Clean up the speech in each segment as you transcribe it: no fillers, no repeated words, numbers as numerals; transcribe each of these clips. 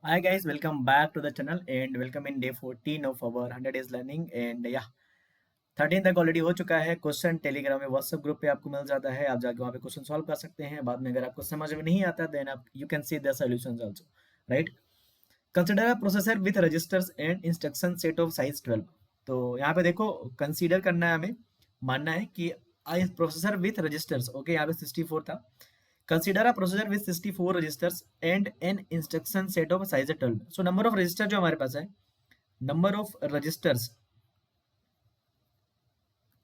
Hi guys, welcome back to the channel and welcome in day 14 of our 100 days learning and yeah 13 तक already हो चुका है। Question Telegram में WhatsApp group पे आपको मिल जाता है, आप जाके वहाँ पे क्वेश्चन सॉल्व कर सकते हैं। बाद में अगर आपको समझ में नहीं आता देन आप you can see the solutions also, right. Consider a processor with registers and instruction set of size 12। तो यहाँ पे देखो कंसीडर करना है, हमें मानना है कि प्रोसेसर विथ रजिस्टर्स, ओके यहाँ पे 64 था। Consider a processor with 64 registers and an instruction set of size 12. So number of register जो हमारे पास है, number of registers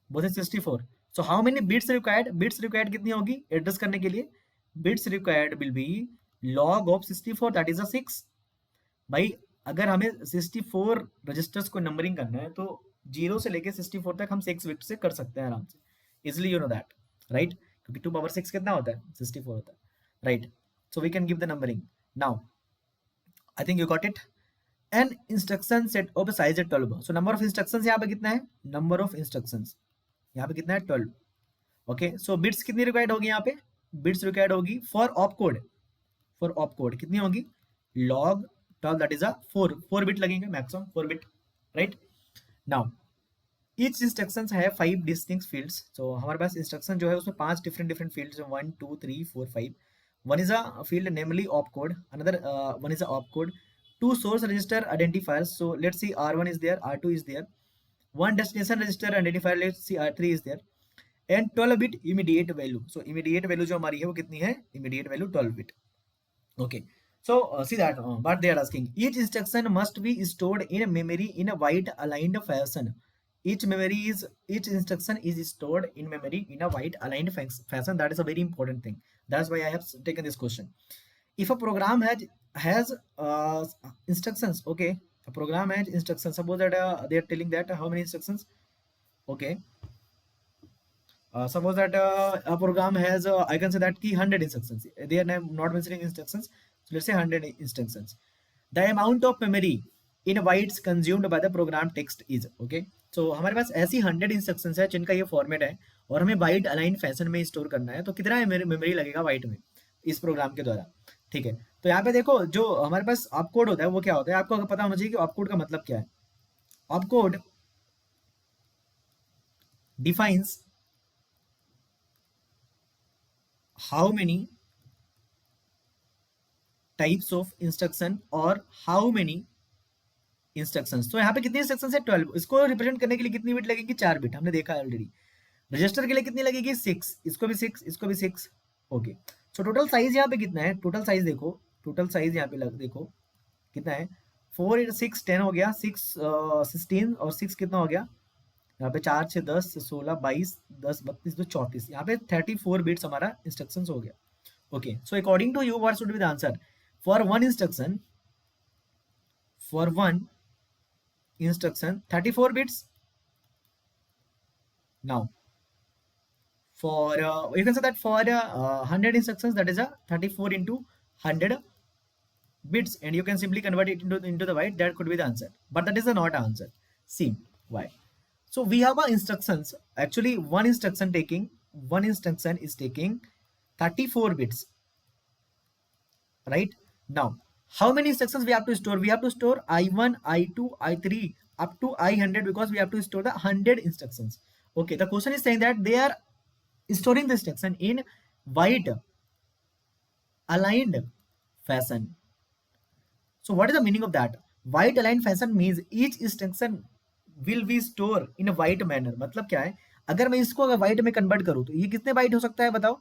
वो थे 64. So how many bits required? Bits required कितनी होगी एड्रेस करने के लिए? Bits required will be log of 64, that is a 6. भाई अगर हमें 64 रजिस्टर्स को नंबरिंग करना है तो 0 से लेके 64 तक हम 6 बिट से कर सकते हैं आराम से, easily you know that, right. क्योंकि 2 पावर 6 कितना होता है? 64 होता है, right. So we can give the numbering now. I think you got it. An instruction set of size है 12। सो नंबर ऑफ इंस्ट्रक्शंस यहाँ पे कितना है? नंबर ऑफ इंस्ट्रक्शंस यहाँ पे कितना है? 12। ओके, सो बिट्स कितनी रिक्वायर्ड होगी यहाँ पे? बिट्स रिक्वायर्ड होगी for op code. For op code कितनी होगी? Log 12, that is a 4 bit लगेंगे maximum 4 bit, right. Now each instruction है 5 डिस्टिंक्ट फील्ड्स। तो हमारे पास इंस्ट्रक्शन जो है उसमें 5 डिफरेंट फील्ड्स हैं, 1 2 3 4 5। One is a field namely op code, another one is a op code, 2 source register identifiers. So let's see R1 is there, R2 is there, 1 destination register identifier, let's see R3 is there, and 12 bit immediate value. So immediate value जो हमारी है वो कितनी है? immediate value 12 bit. Okay, so see that what they are asking, each instruction must be stored in memory in a wide aligned fashion. Each instruction is stored in memory in a wide aligned fashion. That is a very important thing. That's why I have taken this question. If a program has instructions, okay, a program has instructions, suppose that they are telling that how many instructions, okay, suppose that a program has I can say that key 100 instructions, they are not mentioning instructions, so let's say 100 instructions. The amount of memory in bytes consumed by the program text is, okay, so हमारे पास ऐसी 100 instructions है जिनका ये format है और हमें bite align fashion में store करना है, तो कितना मेमोरी लगेगा बाइट में इस प्रोग्राम के द्वारा, ठीक है। तो यहाँ पे देखो जो हमारे पास ऑपकोड होता है वो क्या होता है, आपको पता होना चाहिए कि ऑपकोड का मतलब क्या है। Opcode defines how many types of instruction और how many instructions। तो यहाँ पे कितनी इंस्ट्रक्शंस है? 12। इसको रिप्रेजेंट करने के लिए कितनी बिट लगेगी? 4 बिट, हमने देखा है ऑलरेडी। रजिस्टर के लिए कितनी लगेगी? 6, इसको भी 6, इसको भी 6, ओके। सो टोटल साइज यहाँ पे कितना है? टोटल साइज देखो, टोटल साइज यहाँ पे देखो कितना है? 4 6 10 हो गया, 6 16 और 6 कितना हो गया? यहाँ पे 4 6 10 16 22 10 32 तो 34, यहाँ पे 34 बिट्स हमारा इंस्ट्रक्शंस हो गया, okay. So according to you what should be the answer for one instruction? For one instruction 34 bits. Now for you can say that for 100 instructions, that is a 34 into 100 bits, and you can simply convert it into the byte. That could be the answer, but that is the not answer. See why? So we have a instructions, actually one instruction is taking 34 bits, right? Now how many instructions we have to store? We have to store I1 I2 I3 up to I100 because we have to store the 100 instructions, okay. The question is saying that they are storing the instruction in wide aligned fashion. So what is the meaning of that? Wide aligned fashion means each instruction will be stored in a wide manner. मतलब क्या है? अगर मैं इसको अगर white में convert करूं तो ये कितने बाइट हो सकता है बताओ?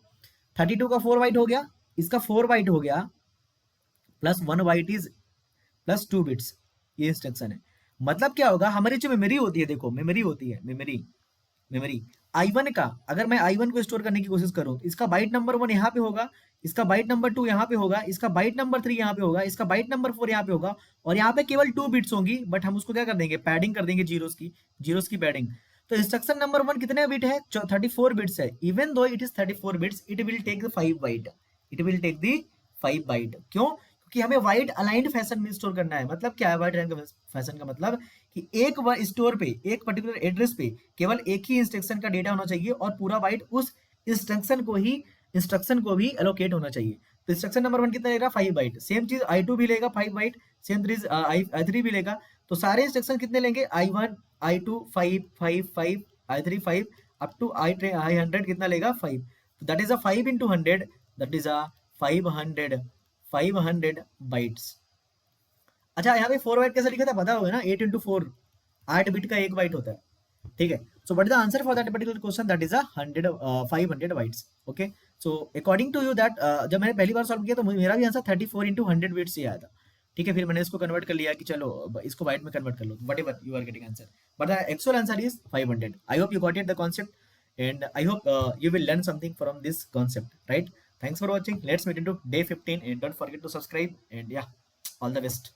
32 का 4 बाइट हो गया, इसका 4 बाइट हो गया, plus 1 byte is plus 2 bits, ये इंस्ट्रक्शन है। मतलब क्या होगा? हमारी जो मेमोरी होती है, देखो मेमोरी होती है, मेमोरी I1 का, अगर मैं I1 को स्टोर करने की कोशिश करूं तो इसका बाइट नंबर 1 यहाँ पे होगा, इसका बाइट नंबर 2 यहाँ पे होगा, इसका बाइट नंबर 3 यहाँ पे होगा, इसका बाइट नंबर 4 यहाँ पे होगा, और यहाँ पे केवल 2 बिट्स होंगी, बट हम उसको क्या कर देंगे? पैडिंग कर देंगे, जीरोस की पैडिंग। तो इंस्ट्रक्शन नंबर 1 कितने बिट है? 34 बिट्स है। Even though it is 34 bits, it will take the 5 byte, it will take the 5 byte. क्यों? कि हमें वाइड अलाइंड फैशन में स्टोर करना है। मतलब क्या है वाइड अलाइंड फैशन का? मतलब कि एक स्टोर पे, एक पर्टिकुलर एड्रेस पे केवल एक ही इंस्ट्रक्शन का डेटा होना चाहिए और पूरा बाइट उस इंस्ट्रक्शन को भी एलोकेट होना चाहिए। तो इंस्ट्रक्शन नंबर 1 कितना ले रहा है 5 बाइट, सेम चीज I2 भी लेगा 5 बाइट, सेम चीज I3 भी लेगा। तो सारे इंस्ट्रक्शन कितने लेंगे I1 I2 5 5 5 I3 5 up to I100 कितना लेगा 5। तो that is a 5 into 100, that is a 500 bytes. अच्छा यहाँ पे 4 बाइट कैसे लिखा था पता होगा ना, 8 into 4, 8 बिट का 1 बाइट होता है, ठीक है। So what is the answer for that particular question, that is 500 bytes. Okay, so according to you that, जब मैंने पहली बार सॉल्व किया तो मेरा भी आंसर 34 into 100 बिट्स ही आया था, ठीक है। फिर मैंने इसको कन्वर्ट कर लिया कि चलो इसको बाइट में कन्वर्ट कर लो, whatever you are getting answer, but the actual answer is 500। I hope you got it the concept and I hope you will learn something from this concept, right? Thanks for watching. Let's meet into day 15 and don't forget to subscribe and yeah, all the best.